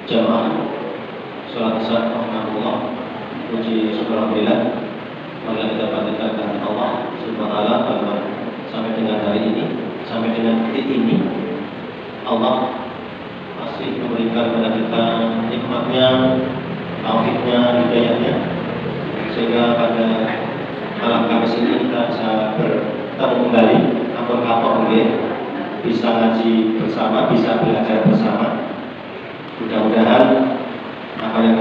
Jamaah sholat isya rahmatullah, puji syukur alhamdulillah, marilah kita panjatkan Allah subhanahu wa ta'ala bahwa sampai dengan hari ini, sampai dengan detik ini, Allah masih memberikan kepada kita nikmatnya, taufiknya, hidayahnya, sehingga pada malam Kamis ini kita bisa bertemu kembali, ampun kapok bisa ngaji bersama, bisa belajar bersama. Mudah-mudahan apa yang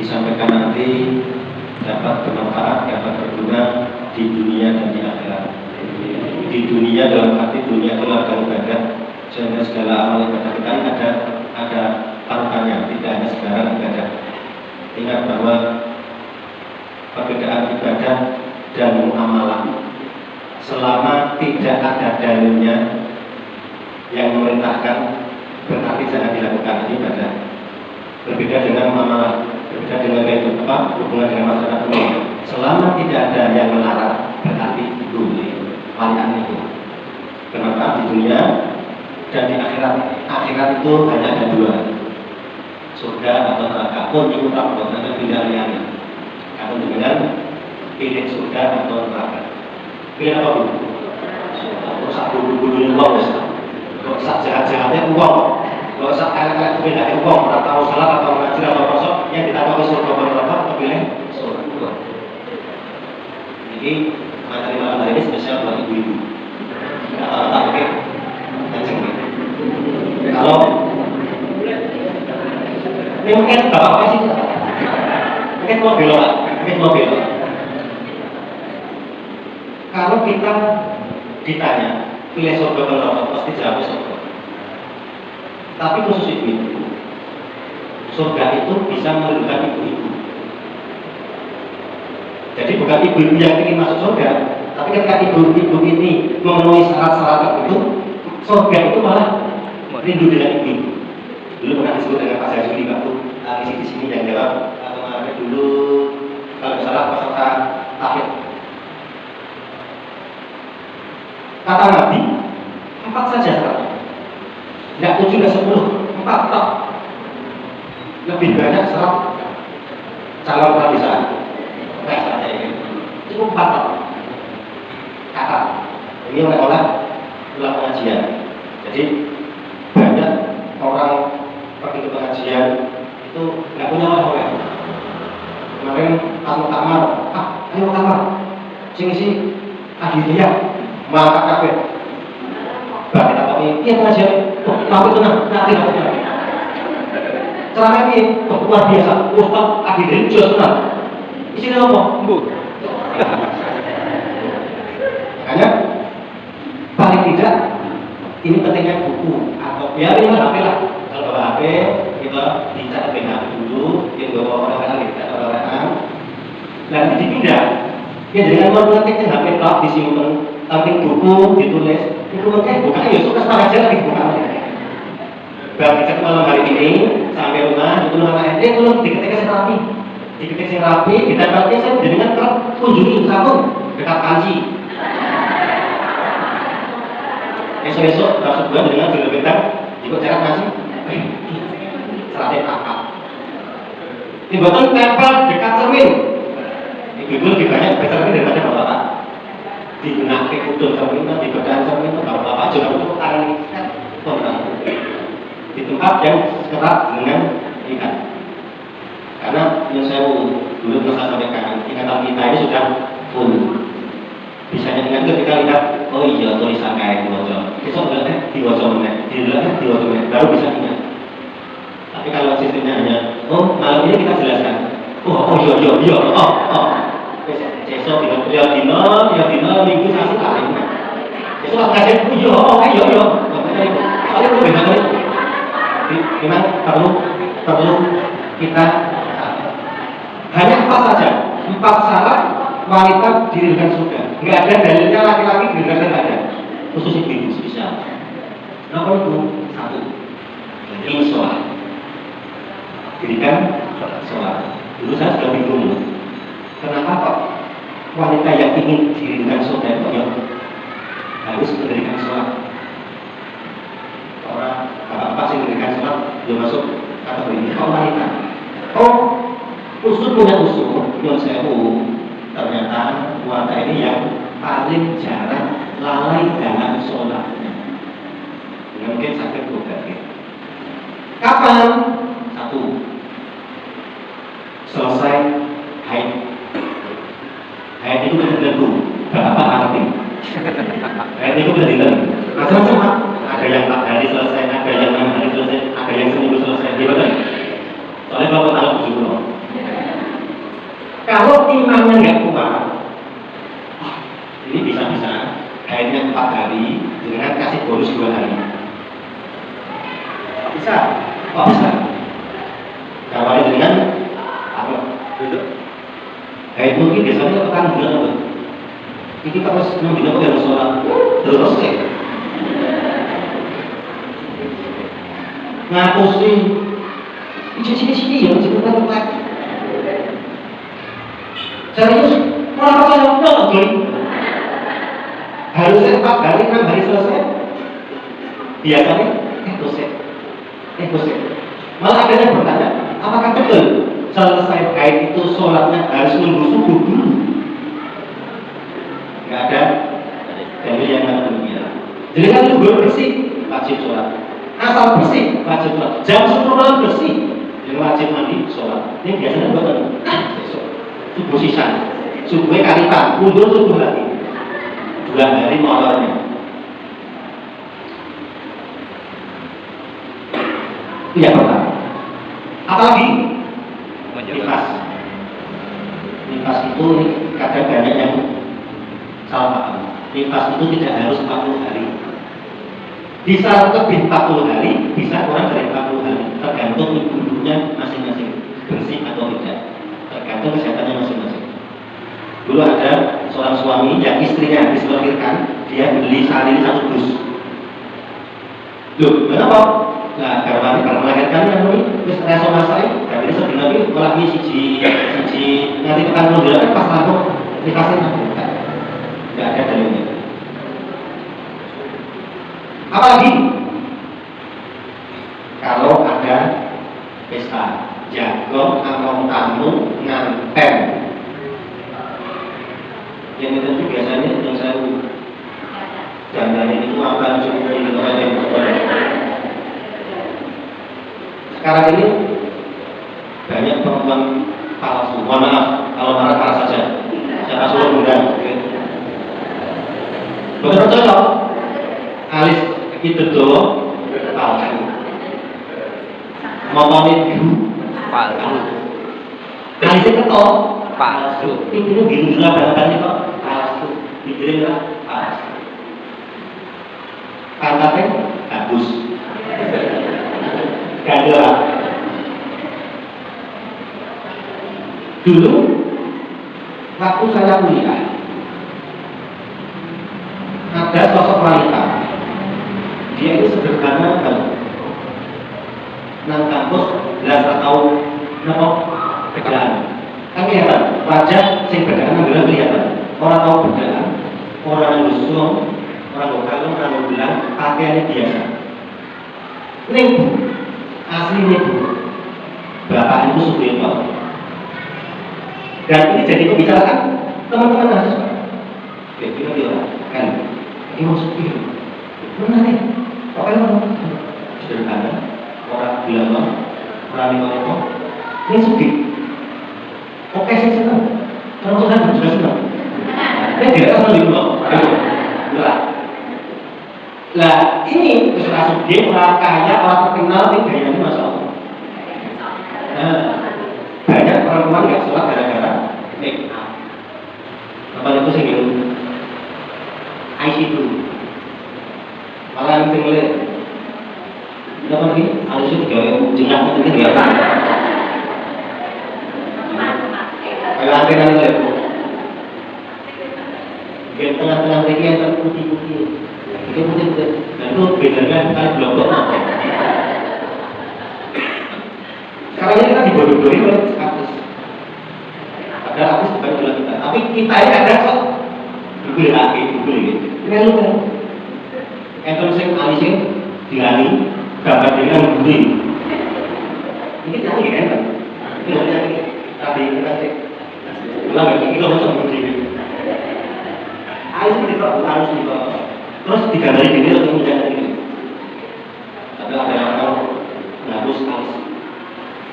disampaikan nanti dapat bermanfaat, dapat berguna di dunia dan di akhirat. Di dunia dalam arti dunia keluarga ibadah, sehingga segala amal ibadah kita ada parutannya, tidak hanya sekedar ibadah. Ingat bahwa perbedaan ibadah dan muamalah selama tidak ada dalilnya yang memerintahkan, berarti jangan dilakukan ibadah. Berbeda dengan muamalah, berbeda dengan itu hubungan dengan masyarakat umum. Selama tidak ada yang melarang, berarti boleh. Walian itu bermanfaat di dunia dan di akhirat. Akhirat itu hanya ada dua, surga atau neraka. Pun itu tak ada pilihannya. Kamu dengan pilih surga atau neraka. Pilih apa bu? Rusak bulu-bulunya uang, rusak jahat-jahatnya uang. Kalau usah kalian beda uang, atau salat atau ngaji atau kosong yang ditambah ke surga atau neraka, pilih surga. Jadi materi malam hari ini spesial buat ibu-ibu. Tak oke, kenceng. Kalau ini mungkin bapak apa sih? Mungkin mau belok, mungkin mau belok. Kalau kita ditanya pilih surga atau neraka, pasti jawab surga. Tapi khusus ibu-ibu, surga itu bisa merindukan ibu-ibu. Jadi bukan ibu-ibu yang ingin masuk surga, tapi ketika ibu-ibu ini memenuhi syarat-syarat tertentu, surga itu malah rindu dengan ibu-ibu. Dulu pernah disebut dengan Pak Zazuli waktu isi di sini yang jawab kemarin dulu kalau salah peserta tahfidz. Kata Nabi, 4 saja sekarang. Tidak 7, tidak 10, 4 tok. Lebih banyak serap calon kehabisan. Nah, saja ini cukup 4 tok. Kata ini oleh ulang pengajian. Jadi banyak orang pergi ke pengajian itu nggak punya oleh-oleh. Kemarin pas mau kamar, ayo kamar, sing isi hadiah, mangkat kafe. Bah kita pakai, iya pengajian. Tapi tenang, nanti caranya ini luar biasa. Ustaz akhirnya jelas tenang. Isinya apa? Bu. Makanya paling tidak ini pentingnya buku atau ya ini HP lah. Kalau bawa HP kita dicat dengan HP dulu, yang bawa orang-orang dicat orang-orang. Nanti dipindah. Ya dengan mengetik HP plug disimpan, tapi buku ditulis. Itu mungkin bukan ya suka semangat aja lagi bukan. Berangkat malam hari ini sampai rumah itu nama tolong diketik rapi, diketik rapi, ditempelnya saya dengan kerap kunjungi satu dekat kanci. Esok masuk bulan dengan film bintang ikut jarak kanci, seratnya kakak. Timbulan tempel dekat cermin. Ibu lebih banyak dekat cermin daripada bapak. Digunakan kudung cermin, dibedahan cermin, bapak juga untuk tangan di tempat yang kerat dengan ikan. Karena yang saya dulu pernah sampaikan, ingatan kita ini sudah full. Bisanya dengan itu kita lihat, oh iya tulisan kayak diwajah. Besok diwajah meneh, diwajah meneh, baru bisa ingat. Tapi kalau sistemnya hanya, oh malam ini kita jelaskan. Oh iya, besok dino minggu satu kali. Besok akan kajian, iya. Soalnya itu beda kali. Memang perlu kita hanya 4 saja, 4 syarat wanita dirikan surga. Nggak ada dalilnya laki-laki dirikan ada. Khusus ibu spesial. Nomor itu 1, ini sholat. Dirikan sholat. Dulu saya sudah bingung. Kenapa kok wanita yang ingin dirikan surga itu harus mendirikan sholat? Orang bapak-bapak sih mendirikan sholat, dia masuk kata satu ini, kaum wanita. Oh, usul punya usul, yang saya ternyata wanita ini yang paling jarang lalai dalam sholatnya. Mungkin sakit berbagi. Kapan? Satu, selesai haid. Haid itu sudah ditentu. Berapa arti? Haid itu sudah ditentu. Macam-macam. Ada yang 4 hari selesai, ada yang 6 hari selesai, ada yang seminggu selesai. Gimana? Soalnya kalau tahu 70. Kalau imannya nggak kuat, ini bisa-bisa haidnya 4 hari dengan kasih bonus 2 hari. Bisa? Kok bisa? Kalau dengan apa? Duduk. Haid mungkin biasanya akan bulan apa? Ini kalau 6 bulan kok harus sholat terus sih. Ngaku sih, sini ya, sini tempat. Serius, orang saya nggak boleh. Harusnya 4 hari, 6 hari selesai. Biasanya, selesai. Malah ada yang bertanya, apakah betul selesai haid itu sholatnya harus nunggu subuh dulu? Nggak ada dalil yang mana demikian. Jadi kan itu belum bersih, wajib sholat. Asal bersih, wajib sholat. Jam 10 malam bersih, yang wajib mandi sholat. Ini biasanya bukan subuh sisa, subuhnya kalipan, mundur subuh lagi. 2 hari molornya. Itu yang pertama. Apalagi nifas. Nifas itu kadang banyak yang salah paham. Nifas itu tidak harus 40 hari. Bisa lebih 40 hari, bisa kurang dari 40 hari. Tergantung ibunya masing-masing bersih atau tidak. Tergantung kesehatannya masing-masing. Dulu ada seorang suami yang istrinya habis melahirkan, dia beli salin 1 dus. Loh, kenapa? Nah, karena melahirkan yang ini terus reso masai, dan ini sebenarnya lagi siji nanti pekan bulan pas langsung dikasih nggak ada dalilnya. Apalagi kalau ada pesta jago atau tamu nganten, yang itu biasanya yang saya dan itu akan cukup di sekarang ini banyak perempuan palsu. Mohon maaf kalau marah-marah saja. Saya suruh undang. Betul cocok. Alis itu tuh palsu. Motonin dulu palsu. Alisnya ketok palsu. Itu biru juga barang-barangnya kok palsu. Dikirim palsu. Pantatnya bagus. Gandela. Dulu waktu saya kuliah ada sosok wanita, dia itu sederhana banget. Nang kampus belajar tahu nama pekerjaan. Kan kelihatan wajah sing pekerjaan nggak kelihatan. Orang tahu pekerjaan, orang yang busung, orang lokal, orang bilang pakaiannya biasa. Nih aslinya Bu, Bapak itu Sudirman. Dan ini jadi pembicaraan teman-teman mahasiswa. Ya, kita bilang kan, ini maksudnya mana nih? Pokoknya sederhana, orang bilang, orang itu, ini sugi. Oke, saya senang. Terus saya juga senang. Ini tidak tahu di mana. Lah, ini Ustaz Sugi orang kaya, orang terkenal, ini gayanya Masya Allah. Nah, banyak perempuan yang sholat gara-gara make up. Apa itu sih gitu? IC dulu. Malah yang tinggal apa lagi? IC itu jauh jengah itu ya. Kayak antena itu ya. Di tengah-tengah mereka yang terputih-putih. Itu putih-putih. Dan itu bedanya kan blok-blok. Sekarang ini kita dibodoh-bodohi oleh artis. Padahal artis bukan idola kita, tapi kita ini ada kok Google lagi, Google ini. Ini lu kan? Enten sing alising dilani, gambar dengan Google. Ini nyanyi kan? Ini nyanyi. Tadi kita cek. Bilang ini kalau macam begini. Harus harus terus digambari gini atau kemudian ini. Ada orang menghapus alis.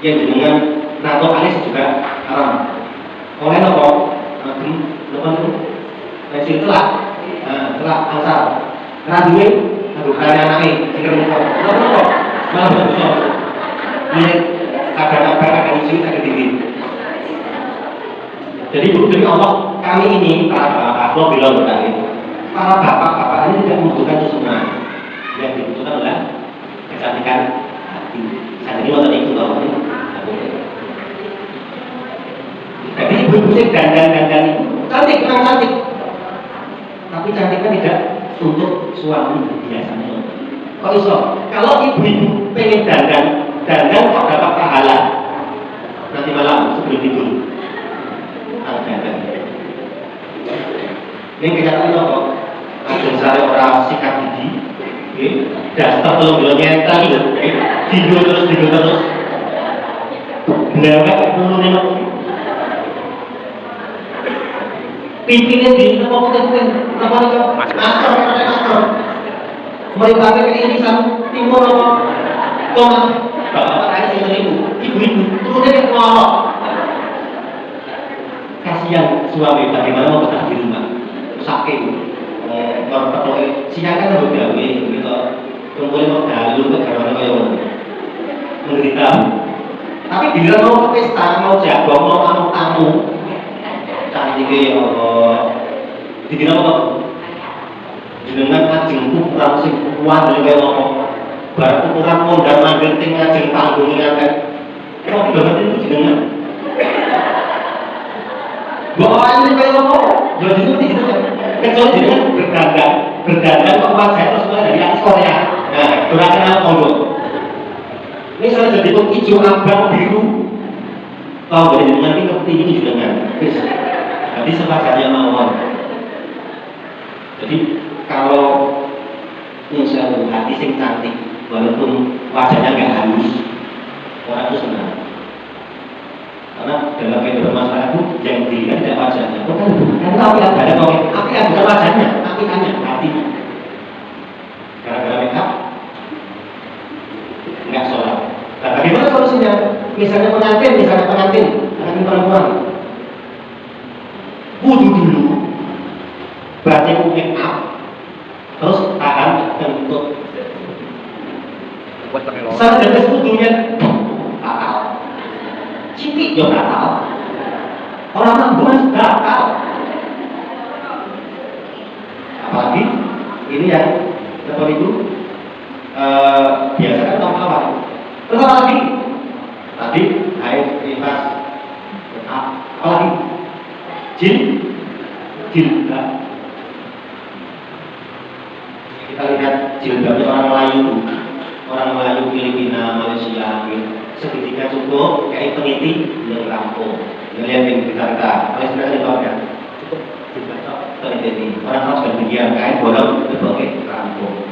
Yang dengan nato alis juga haram. Oleh nopo, nopo itu, pensil telak, telak asal. Raduin, aduh kalian anaknya, tinggal nopo, malah betul. Ini kabar-kabar akan isi akan tinggi. Jadi demi Allah, kami ini para bapak, Allah bilang tadi, para bapak-bapak ini tidak membutuhkan itu semua. Yang dibutuhkan adalah kecantikan hati. Saya jadi waktu itu loh, jadi ibu-ibu dandan itu cantik, memang cantik. Tapi cantiknya tidak untuk suami biasanya. Kok iso? Kalau ibu-ibu pengen dandan kok dapat pahala. Nanti malam sebelum tidur. Ini kenyataan apa? Ajeng sare ora sikat gigi. Nggih, dasar belum nyentel lho. Tidur terus. Lewat nurune kok. Pipine di apa putih apa itu? Masker. Mereka ini sam timur apa? Kok bapak kaya sing ibu-ibu terus dia ngorok. Kasihan suami bagaimana mau betah di rumah sakit kalau siang kan udah gawe gitu kemudian mau dalu bagaimana kayak menderita tapi bila mau ke pesta mau jago mau tamu cantiknya ya Allah dikira apa jenengan ajeng ukuran sing kuat dari kayak apa baru ukuran mondar mandir ting ajeng panggung ingatkan kok banget itu jenengan bahwa ini kayak apa? Jadi itu tidak kecuali dengan berdandan kok wajah itu sebenarnya dari atas Korea. Nah, gerakan apa dong? Ini saya jadi pun hijau, abang, biru. Tahu dari dengan ini seperti ini juga kan? Jadi sepadannya mawon. Jadi kalau insya Allah hati sing cantik, walaupun wajahnya nggak halus, orang itu senang. Karena dalam kehidupan masyarakat yang dilihat tidak wajahnya, bukan tahu yang ada kok, tapi yang bukan wajahnya, tapi hatinya. Gara-gara makeup nggak sholat. Nah, bagaimana solusinya? Misalnya pengantin perempuan, wudu dulu, baru makeup, terus tahan kentut. Sarjana wudunya batal. Cipik ya batal. Orang mampuan batal. Apalagi ini yang betul itu biasa kan tahun awal. Terus apa lagi? Tadi haid, nifas, apalagi jilbab. Kita lihat jilbabnya orang Melayu Filipina, Malaysia, seketika cukup kayak peniti yang rampung ngeliatin kita Palestina itu ada cukup peniti orang harus berpikir kain bolong berbagai rampung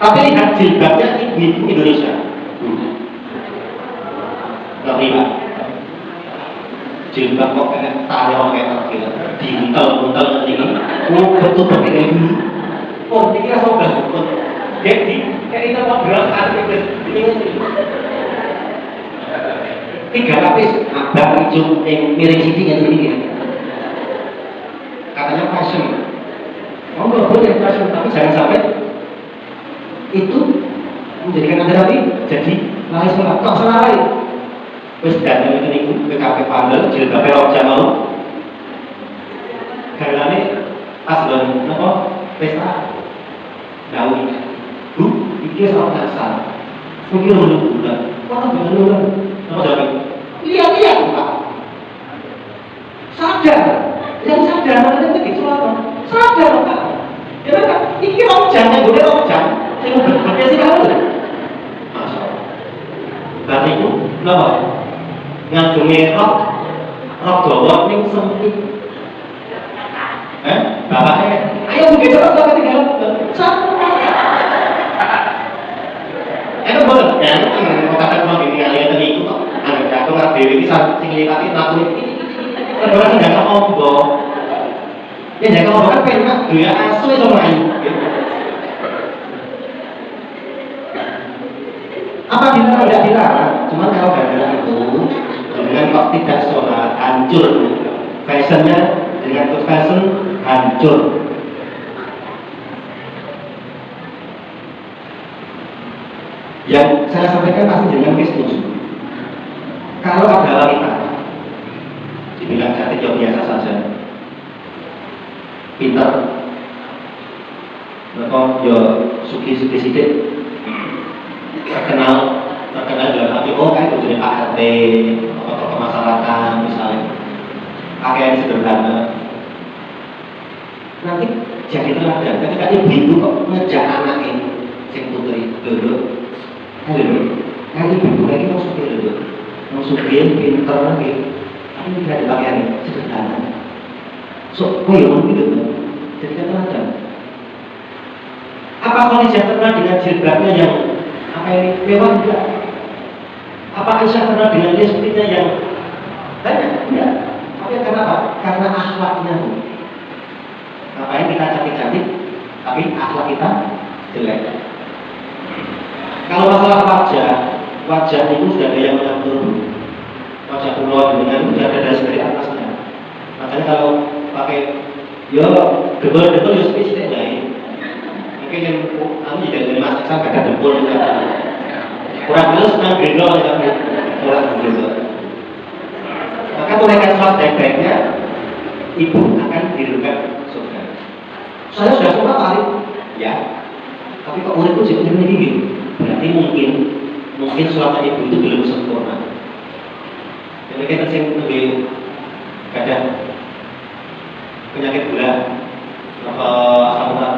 tapi lihat jilbabnya ibu Indonesia nggak riba jilbab kok kayak tali orang kayak terkira diuntal ini betul kayak dulu dikira sobat jadi kayak kita mau berat ini 3 lapis abang hijau yang miring sini yang ini katanya fashion nggak boleh fashion tapi jangan sampai itu menjadikan anda nanti jadi lari sholat kok salah lari terus datang itu ke kafe pandel jilbabnya orang jamal garane pas dan apa pesta gaul bu pikir soal asal mungkin menunggu bulan kok menunggu apa jawab? Lihat Pak. Sadar, yang sadar namanya begitu apa? Sadar Pak. Ya kan? Iki rojang, yang boleh rojang, yang berbagai sih kamu. Masya Allah. Berarti itu, kenapa? Ngagumi rok dawa yang sempit. Bapaknya, ayo begitu rok dawa tinggal. Satu. Itu boleh, ya, mau kata kalau ini kalian teriku dewi ini sing nglipati nakune orang jaga ombo. Ya jaga ombo kan penak doya asu iso mlayu. Apa dilarang? Tidak dilarang. Cuma kalau gara-gara itu dengan kok tidak sholat hancur. Fashionnya dengan ikut fashion hancur. Yang saya sampaikan pasti dengan setuju. Kalau ada wanita dibilang cantik ya biasa saja, pintar, atau ya suki sidik, terkenal dalam arti oh kan itu jadi ART atau tokoh masyarakat misalnya, pakaian sederhana, nanti jadi teladan. Ketika ibu kok ngejak anaknya, sing putri duduk. Kan ibu lagi mau suki dulu, mau suki pinter lagi, tapi tidak ada pakaian sederhana. So, oh ya mau gitu, jadi teladan. Apa Khadijah pernah dengan jilbabnya yang apa ini mewah enggak? Apa Aisyah pernah dengan lipstiknya yang banyak? Enggak. Tapi karena apa? Karena akhlaknya. Ngapain kita cantik-cantik, tapi akhlak kita jelek. Kalau masalah wajah itu sudah ada yang mengatur. Wajah pulau dengan sudah ada dari atasnya. Makanya kalau pakai yo debel-debel yo spesies lain. Mungkin yang kami dari Mas Iksan gak ada debel kurang halus senang gendol tapi kurang gendol. Maka tunaikan sholat baik-baiknya, ibu akan dirugikan surga. Saya sudah sholat hari, ya. Tapi kok muridku jadi begini? Berarti mungkin sholat ibu itu belum sempurna. Jadi kita lebih kadang penyakit gula apa sama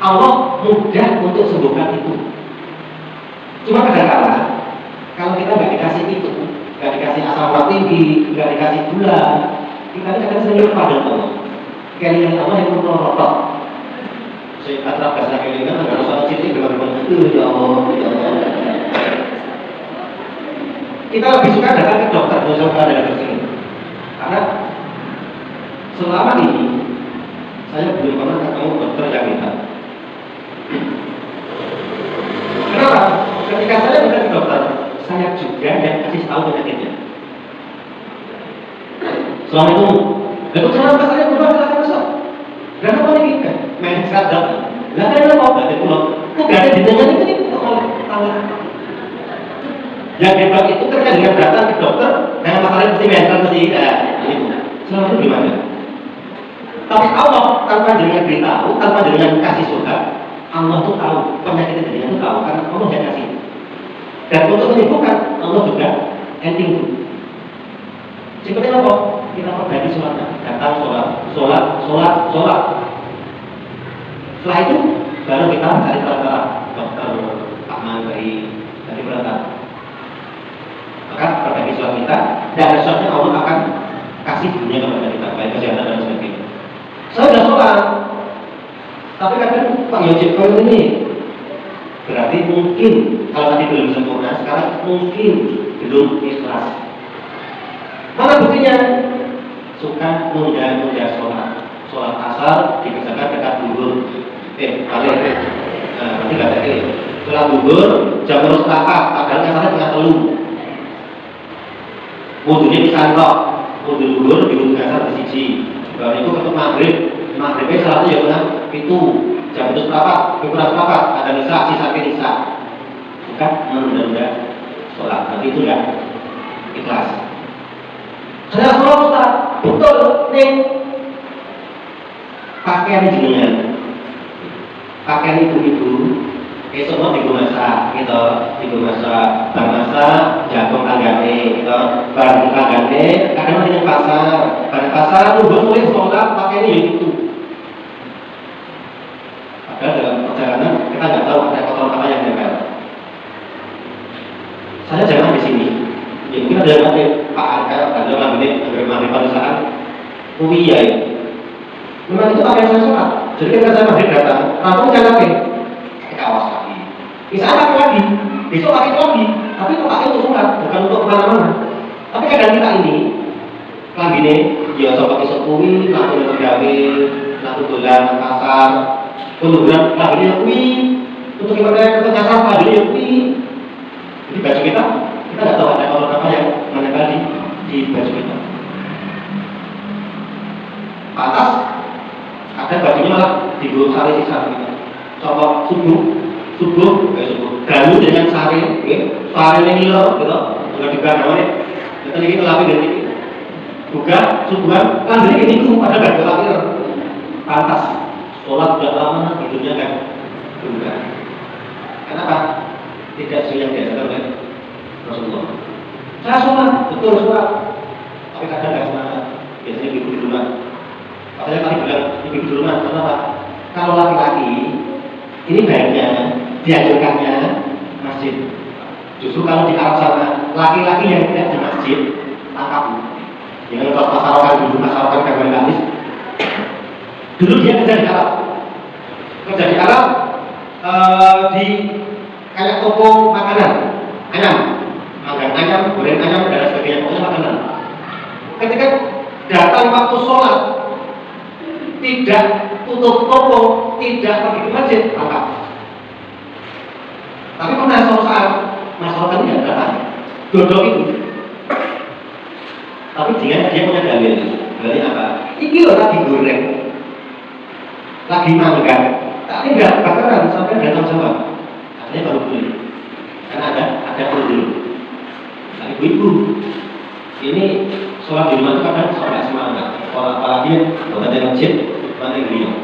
Allah mudah untuk sembuhkan itu. Cuma kadang-kadang kalau kita nggak dikasih itu, nggak dikasih asam urat tinggi, nggak dikasih gula, kita kadang sering pada Allah. Kelingan Allah yang merotot. Saya kata bahasa kelingan nggak usah cilik benar-benar ya Allah, ya Allah. Kita lebih suka datang ke dokter daripada datang ke sini, karena selama ini saya belum pernah ketemu dokter yang hebat. Kenapa? Ketika saya datang ke dokter, saya juga yang kasih tahu penyakitnya. Selama itu, lalu kenapa saya berubah silakan masuk? Kenapa ini? Main sadar. Lah kenapa kok berarti pulau? Kok gak ada di tengah itu oleh tangan. Yang hebat itu ketika dengan datang ke dokter, dengan masalah mesti mental mesti itu. Selama itu gimana? Tapi Allah tanpa dengan beritahu, tanpa dengan kasih surga, Allah tuh tahu penyakit itu tahu karena Allah yang kasih. Dan untuk menyembuhkan Allah juga ending itu. Seperti apa? Kita perbaiki sholatnya, datang sholat. Setelah itu baru kita cari tata dokter Pak Mantri dari berangkat. Maka perbaiki sholat kita dan sholatnya Allah akan kasih dunia kepada kita, baik kesehatan dan sebagainya. Saya sudah sholat, tapi kadang Pak Yojib kalau ini berarti mungkin kalau tadi belum sempurna, sekarang mungkin belum ikhlas. Mana buktinya? Suka nunda sholat asar dikerjakan dekat duhur. Balik. Nanti kata ini sholat duhur jam terus takak, padahal asarnya tengah telu. Wudunya disantok, wudu duhur di wudu asar di siji. Baru itu ketemu maghribnya salatnya ya benar itu jam terus berapa? Kurang berapa? Ada nisa, sisa nisa. Bukan menunda sholat. Nanti itu ya ikhlas. Saya sholat Ustaz, betul nih. Pakaian jenengan, pakaian ibu-ibu, esok mau dimasak, gitu, dimasak, bar masak, jagung tanggane, gitu, bar tanggane, kadang masih di pasar, tuh boleh sholat pakaiannya ya itu. Padahal dalam perjalanan kita nggak tahu ada kotoran apa yang nempel. Saya jangan di sini. Ya, mungkin ada yang nanti Pak Arka, ada yang ini bagaimana pada saat kuliah ya. Memang itu pakaian saya sholat. Jadi ketika saya maghrib datang, langsung saya pakai kaos lagi. Bisa pakai lagi, besok pakai lagi. Tapi itu pakai untuk sholat, bukan untuk kemana-mana. Tapi kadang kita ini lambine ya coba iso kuwi, lambine pegawai, lalu dolan kasar, kemudian lambine kuwi, untuk ibadah ke kasar lambine kuwi. Jadi baju kita nggak tahu ada kotor apa yang menempel di baju kita. Atas ada bajunya malah digulung sari sisa kita. Coba subuh, galu dengan sari, sari ini loh, gitu, nggak diganggap nih. Kita ini kelapin dari ini. Buka subuhan, kan dari ini tuh pada baju lapir. Pantas, sholat udah lama, tidurnya kan buka. Kenapa? Tidak sesuai yang diajarkan oleh Rasulullah. Saya sholat, betul sholat, tapi kadang nggak semangat. Biasanya ibu di rumah. Makanya tadi bilang ibu di rumah, kenapa? Kalau laki-laki ini baiknya dianjurkannya masjid. Justru kalau di Arab sana, laki-laki yang tidak di masjid tangkap. Jangan kalau masyarakat kawan hadis. Dulu dia kerja di Arab. Kerja di Arab di kayak toko makanan, ayam, makan ayam, goreng ayam dan sebagainya, pokoknya makanan. Ketika datang waktu sholat, tidak tutup toko, tidak pergi ke masjid, tangkap. Tapi pernah suatu saat masyarakat ini tidak datang, dodok itu. Tapi dia punya dalil. Dalilnya apa? Ini loh lagi goreng, lagi manggang, tapi tidak bakaran sampai datang jawab. Artinya baru beli, karena ada dulu. Nah, ibu-ibu ini sholat di rumah itu kadang sampai semangat. Apalagi buat ada masjid, mana yang beliau.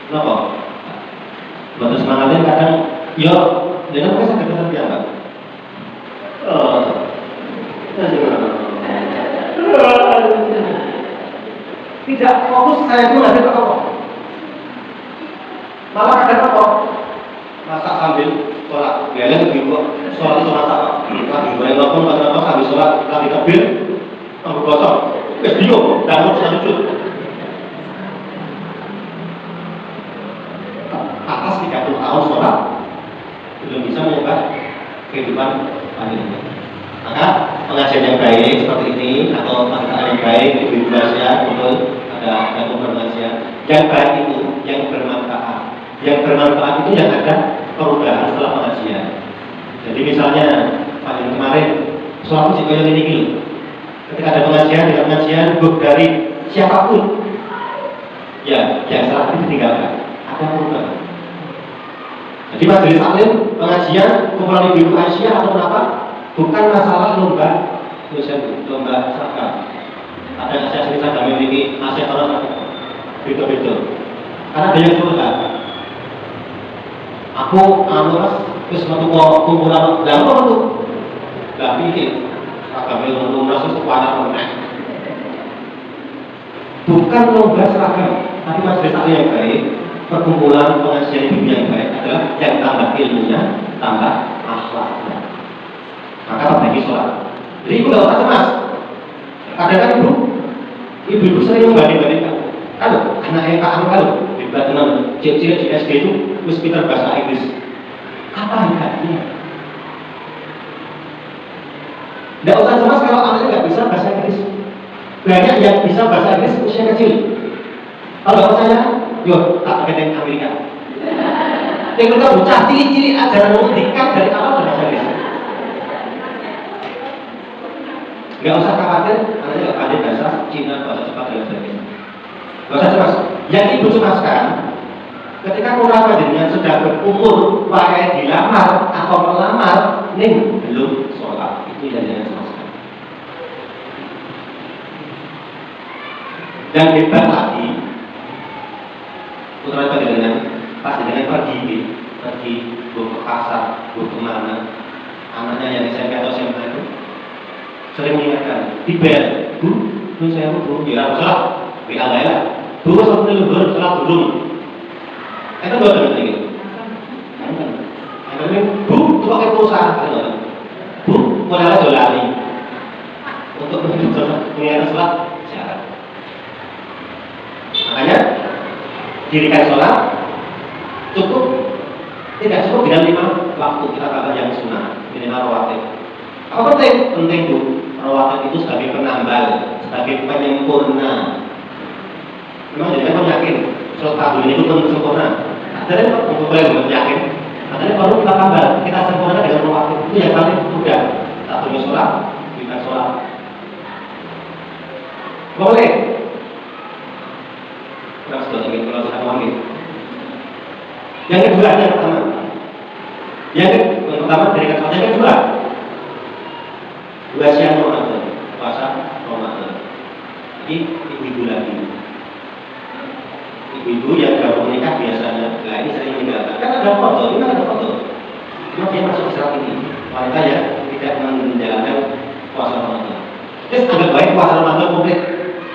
Kenapa? Buat semangatnya kadang, yo, dengan apa saya kata apa? Tidak fokus saya itu nggak ada apa. Malah kadang apa? Masak sambil sholat. Biasanya begitu. Sholat itu masak apa? Lagi goreng lokum atau sambil sholat, lagi kabir, sambil gosok. Bingung, dan harus lanjut. Atas 30 tahun sholat belum bisa mengubah kehidupan panjenengan. Maka pengajian yang baik seperti ini atau pengetahuan yang baik di Indonesia betul ada pengajian yang baik itu yang bermanfaat. Yang bermanfaat itu yang ada perubahan setelah pengajian. Jadi misalnya panjenengan kemarin sholat musik kayak ini gitu. Ketika ada pengajian, tidak pengajian, dari siapapun, ya yang salah itu ditinggalkan. Ada perubahan. Jadi majelis taklim, pengajian, kumpulan ibu Aisyah atau apa? Bukan masalah lomba seragam. Ada nasihat sini seragam memiliki nasihat orang beda-beda. Karena ada yang suka. Aku mas, terus waktu kumpulan, lah apa tuh? Lah pikir, seragam yang masuk kepada orang. Bukan lomba seragam, tapi majelis taklim yang baik, perkumpulan pengajian ibu yang baik adalah yang tambah ilmunya, tambah akhlaknya. Maka perbaiki sholat. Jadi ibu gak usah cemas. Kadang-kadang ibu sering membanding-bandingkan. Kalau anak anu kalau debat dengan cek-cek di SD itu mesti pintar bahasa Inggris. Apa hebatnya? Tidak usah cemas kalau anaknya nggak bisa bahasa Inggris. Banyak yang bisa bahasa Inggris usia kecil. Kalau saya, yo tak pakai yang Amerika. Yang kita bocah ciri-ciri ajaran pendidikan dari awal bahasa Inggris. Gak usah khawatir, anaknya gak pandai bahasa Cina, bahasa Jepang dan sebagainya. Gak usah cemas. Yang ibu cemaskan, ketika kurang panjenengan sedang berumur, pakai dilamar atau melamar, nih belum sholat. Itu yang jangan cemaskan. Dan hebat lagi, putra panjenengan, pas dengan pergi ke pasar, kemana, anaknya yang SMP atau SMA itu sering mengingatkan, dibayar, bu, saya bu, ya salah, WA lah, bu, sampai lebar, salah belum. Itu dua dengan ini. Ini bu, itu pakai pulsa, bu, mulai dolari untuk mengingatkan sholat syarat. Makanya dirikan sholat cukup, tidak cukup dengan 5 waktu kita tambah yang sunnah, minimal rawatib. Apa penting? Penting Bu. Ramadan itu sebagai penambal, sebagai penyempurna. Memang jadi kan yakin sholat tahajud itu pun sempurna. Ada yang boleh yakin. Ada yang baru kita tambah, kita sempurna dengan waktu itu yang paling mudah. Satunya sholat, kita sholat. Boleh. Kurang sudah ingin kalau saya ngomongin. Yang kedua, yang pertama. Yang pertama dari kata yang kedua. Dua siang Ramadan, puasa Ramadan. Ini ibu-ibu lagi. Ibu-ibu yang baru menikah biasanya, nah ini sering meninggalkan. Kan ada foto, ini ada foto. Cuma dia masuk saat ini. Wanita yang tidak menjalankan puasa Ramadan. Terus agak baik puasa Ramadan komplit.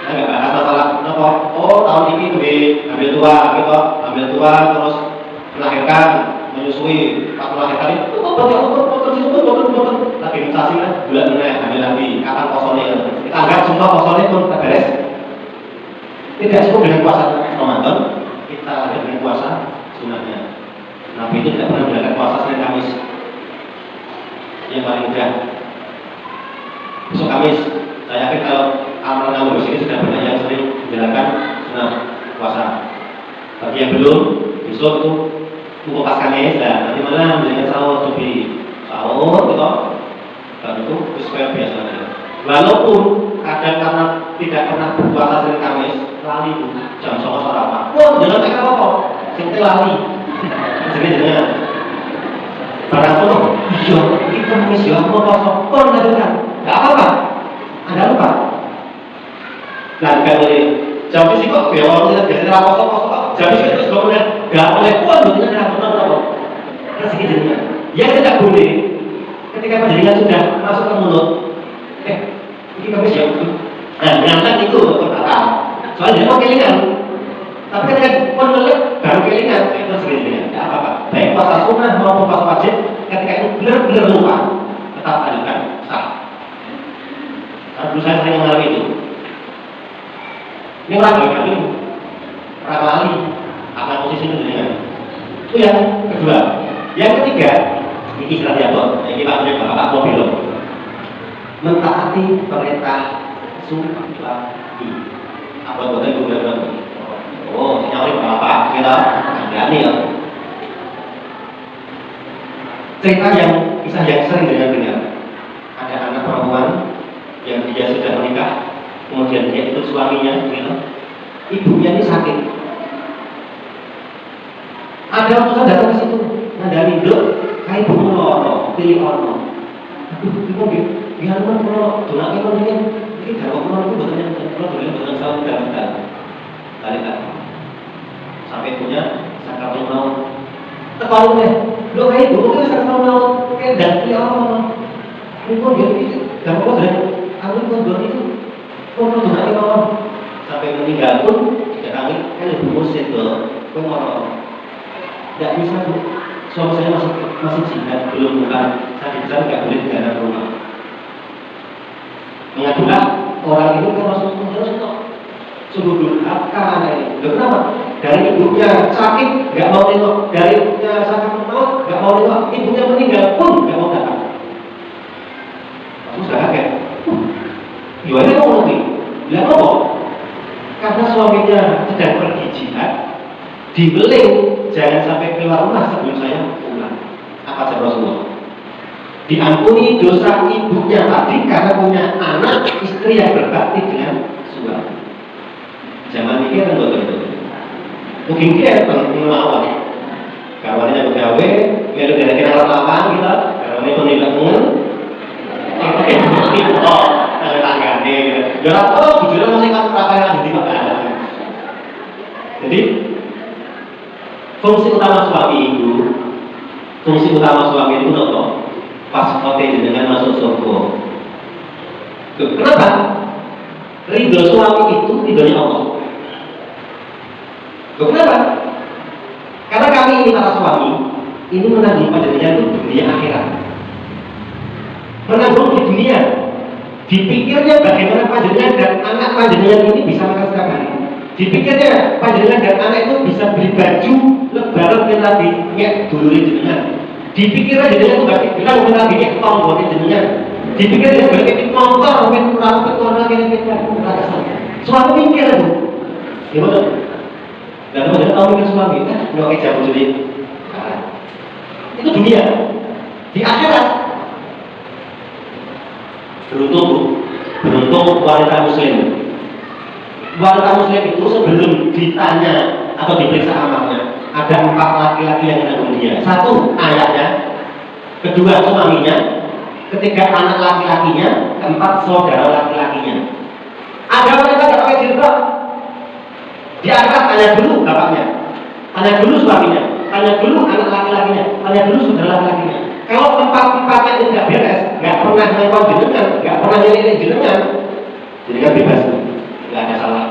Nah, nggak bahas masalah apa. Oh tahun ini tuh ambil tua, gitu, ambil tua terus melahirkan, menyusui, pas melahirkan itu betul lagi mutasi kan bulan mana ambil lagi kapan kosongnya kita anggap semua kosongnya pun beres. Tidak cukup dengan puasa Ramadan, kita ada dengan puasa sunatnya. Nabi itu tidak pernah menjalankan puasa Senin Kamis yang paling mudah. Besok Kamis, saya yakin kalau amal-amal di sini sudah banyak yang sering menjalankan sunat puasa. Bagi yang belum, besok itu buku pas Kamis, nah nanti malam menjalankan sahur lebih sahur gitu. Dan itu sesuai biasanya. Walaupun kadang karena tidak pernah berpuasa Senin Kamis, lali jam 9 sarapan. Wah, jangan tekan apa? Sing lali. Jenenge. Barang itu, iya, itu Kamis ya, mau kosong, pun kan. Enggak apa-apa. Anda lupa. Nah, kalau jam sih kok ya orang biasanya kosong. Jam sih terus kemudian enggak boleh pun benar apa. Terus jadinya. Yang tidak boleh ketika penjaringan sudah masuk ke mulut, ini Kamis ya. Nah, ngangkat itu perkataan. Soalnya dia mau kelingan. Tapi ketika penelit baru kelingan, itu segini-segini. Tidak apa-apa. Baik puasa sunnah maupun puasa wajib, ketika itu benar-benar lupa, tetap lanjutkan sah. Karena dulu saya sering mengalami itu. Ini orang lagi, orang lali, akan posisi itu dengan. Itu yang kedua. Yang ketiga, ini istilah dialog. Ini Pak Menteri Bapak Mobil. Mentaati perintah Sulawesi. Apa buatnya gubernur? Oh, nyawari Bapak kita berani ya. Cerita yang kisah yang sering dengar. Ada anak perempuan yang dia sudah menikah, kemudian dia ikut suaminya, gitu. Ibunya ini sakit. Ada utusan datang ke situ, ngandani dok, kayak ibu melono, pilih ono. Aduh, ibu biar kan kalau donaknya kan ini kalau melono itu bukan selalu dalam balik sampai punya sakaratul maut. Tekan deh, lo kayak ibu kan sakaratul maut, kayak dan pilih ono. Ibu dia itu, dan kok dari aku itu, kok donaknya mau sampai meninggal pun tidak kami kan ibu musik loh, kok mau. Tidak bisa Bu, suami saya masih jihad, belum bukan saya bisa nggak boleh di dalam rumah. Mengadulah orang ini kan masuk terus kok sungguh durhaka ini. Kenapa? Dari ibunya sakit nggak mau nengok, dari ibunya sakit mau nggak mau nengok, ibunya meninggal pun nggak mau datang. Aku sudah kaget. Gimana kamu nanti? Bilang apa? Karena suaminya sedang pergi jihad, dibeling jangan sampai keluar rumah sebelum saya pulang. Apa kata Rasulullah? Diampuni dosa ibunya tadi karena punya anak istri yang berbakti dengan suami. Zaman ini kan betul. Mungkin dia melawan. Kawannya begawe, lalu dia kira lawan kita. Kawannya penilangan. Oh, tanggane gitu. Ya apa? Bujurnya masih kan prakaian di mana? Jadi fungsi utama suami itu apa? Pas kote dengan masuk surga. Kenapa? Ridho suami itu ridhonya Allah. Kenapa? Karena kami ini para suami ini menanggung panjenengan itu dunia akhirat. Menanggung di dunia. Dipikirnya bagaimana panjenengan dan anak panjenengan ini bisa makan setiap hari. Dipikirnya panjenengan dan anak itu bisa beli baju lebaran yang lagi nyek dulu jenengan. Dipikirnya jenengan itu bagi bilang mungkin lagi nyek tong buat jenengan. Dipikir dia sebagai motor, mungkin kurang berkorban yang kita suami mikir itu, gimana? Dan teman-teman tahu mikir suami, nggak kayak jago jadi. Itu dunia. Di akhirat, beruntung wanita muslim. Wanita muslim itu sebelum ditanya atau diperiksa amalnya, ada 4 laki-laki yang menanggung dia. 1 ayahnya, kedua suaminya, ketiga anak laki-lakinya, keempat saudara laki-lakinya. Ada wanita tidak pakai jilbab, diangkat, tanya dulu bapaknya, tanya dulu suaminya, tanya dulu anak laki-lakinya, tanya dulu saudara laki-lakinya. Kalau tempat-tempatnya itu tidak beres, nggak pernah nengok jenengan, nggak pernah nyelidik jenengan, jadi kan bebas, nggak ada salah.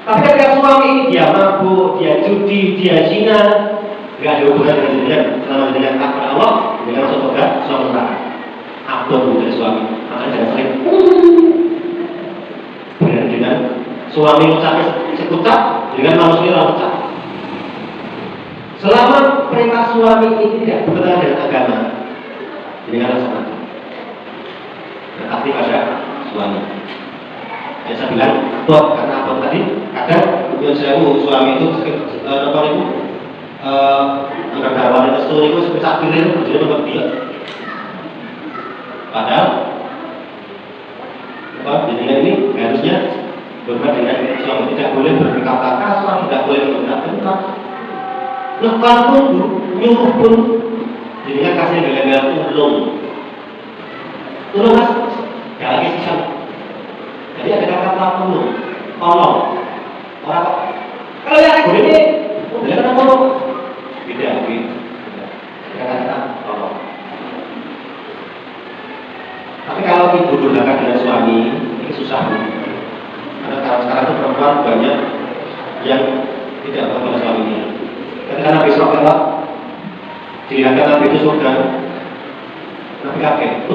Tapi ketika suami ini dia mabuk, dia judi, dia zina, nggak ada hubungan dengan jenengan, selama jenengan takut Allah, jenengan masuk surga, suami neraka. Abdul dari suami, makanya jangan sering. Benar dengan suami ucapnya sekucap, dengan manusia lalu ucap. Selama perintah suami ini tidak bertentangan dengan agama, jenengan laksanakan. Tetapi pada suami. Ya saya bilang, buat karena apa tadi? Kadang suami itu apa itu? Angkat wanita seturi itu seperti akhirnya jadi membuat dia. Padahal apa? Jenengan ini harusnya berbuat dengan suami, tidak boleh berkata kasar, tidak boleh menggunakan bentak. Lepas pun nyuruh pun jenengan kasih gara-gara tolong mas, gak lagi sisa. Jadi ada kata tolong orang kok kalau yang gue ini udah kata tolong beda gitu kata tolong. Tapi kalau ibu durhaka dengan suami ini susah, karena sekarang itu perempuan banyak yang tidak berkenan suaminya. Ketika Nabi SAW dilihatkan Nabi itu surga, Nabi kaget,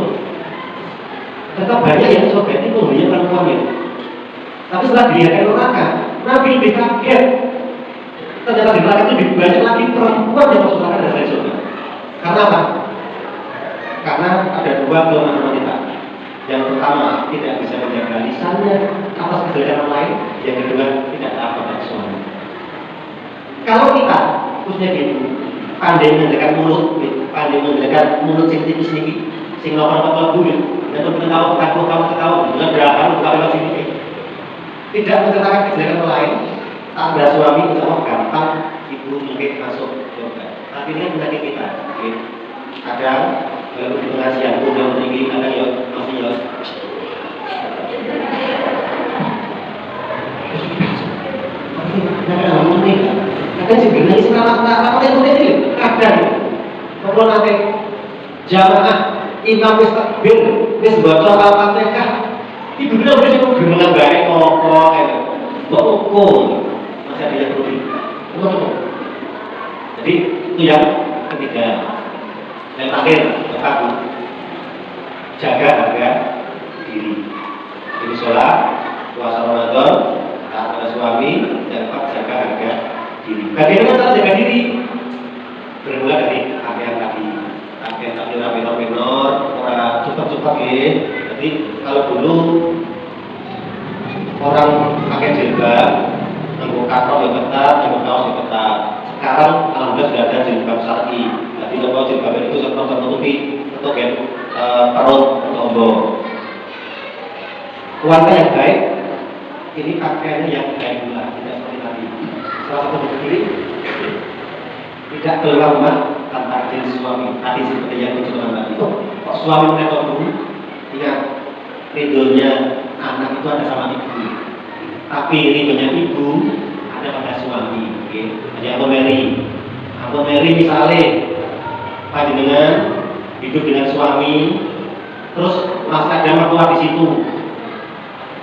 tetap banyak yang surga ini penghuninya perempuannya. Tapi setelah dilihatkan neraka, Nabi lebih kaget. Ternyata di neraka itu lebih banyak lagi perempuan yang masuk neraka dari surga. Karena apa? Karena ada 2 kelemahan wanita. Yang pertama, tidak bisa menjaga lisannya atas kejelekan orang lain. Yang kedua, tidak taat pada suami. Kalau kita, khususnya gitu, pandai menjaga mulut, pandai menjaga mulut sing tipis sedikit, sing lawan bumi, dan untuk tahu, kamu ketahui, dengan berapa buka sedikit. Tidak menceritakan kejelekan orang lain, tak ada suami, insya Allah gampang ibu mungkin masuk surga. Tapi ini kan penyakit kita. Kadang kalau di pengajian yang tinggi, kadang ya masih ya. Kadang sebenarnya apa yang ini? Kadang kalau nanti jamaah imam wis takbir, wis baca Al-Fatihah, ibu bilang wis gemengan bae kok gitu. Kok hukum masih ada yang perlu. Jadi itu yang ketiga. Yang terakhir, aku jaga harga diri. Jadi sholat, puasa Ramadan, taat pada suami, dan jaga harga diri. Bagaimana cara jaga diri? Bermula dari pakaian tadi. Pakaian tadi rapi minor, orang cepat-cepat ya. Jadi kalau dulu orang pakai jilbab, nanggung kaos yang ketat, nanggung kaos yang ketat. Sekarang alhamdulillah sudah ada jilbab syar'i. Jadi kalau jilbab itu tertutupi atau kan perut tombol. Wanita yang baik ini pakaiannya yang baik pula, tidak seperti tadi. Salah satu berdiri tidak keluar rumah tanpa izin suami. Tadi seperti yang dicontohkan tadi. Kok suami menetor dulu? Ingat, ridhonya anak itu ada sama ibu. Tapi ridhonya ibu ada pada suami. Jadi Aku Mary misalnya panjenengan hidup dengan suami, terus Mas ada mertua di situ.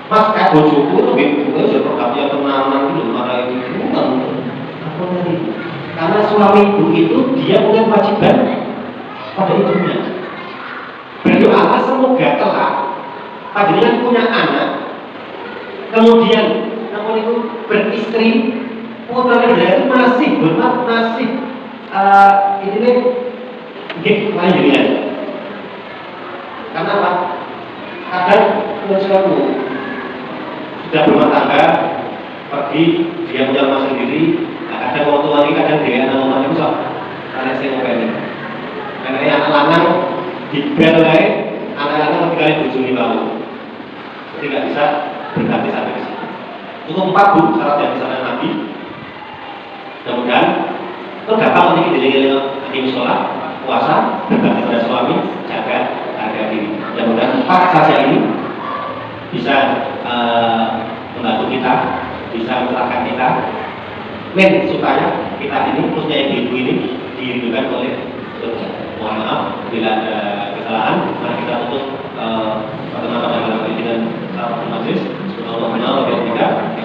Mas kayak bojoku itu sudah programnya tenanan itu marah itu aku Mary. Karena suami ibu itu dia punya kewajiban pada ibunya. Berdoa semoga kelak panjenengan punya anak, kemudian namun itu beristri, putra itu masih bermat masih ini nih, lain jadinya. Karena apa? Kadang suatu sudah berumah tangga, pergi, dia punya rumah sendiri, nah, kadang orang tua ini kadang dia anak rumah itu sok, karena saya mau pengen. Karena ini anak lanang dibelai, anak lanang ketika itu bujuni bau, jadi nggak bisa berganti sampai ke sini. Untuk 4 bu syarat yang disana Nabi. Mudah-mudahan terdapat untuk diri sholat, puasa, berbakti pada suami, jaga harga diri. Mudah-mudahan 4 saja ini bisa membantu kita, bisa mencerahkan kita, supaya kita ini, khususnya ibu ini dirindukan oleh surga. Mohon maaf bila ada kesalahan, mari kita tutup pertemuan pada malam ini dengan salam majelis. Subhanallah wa bihamdihi.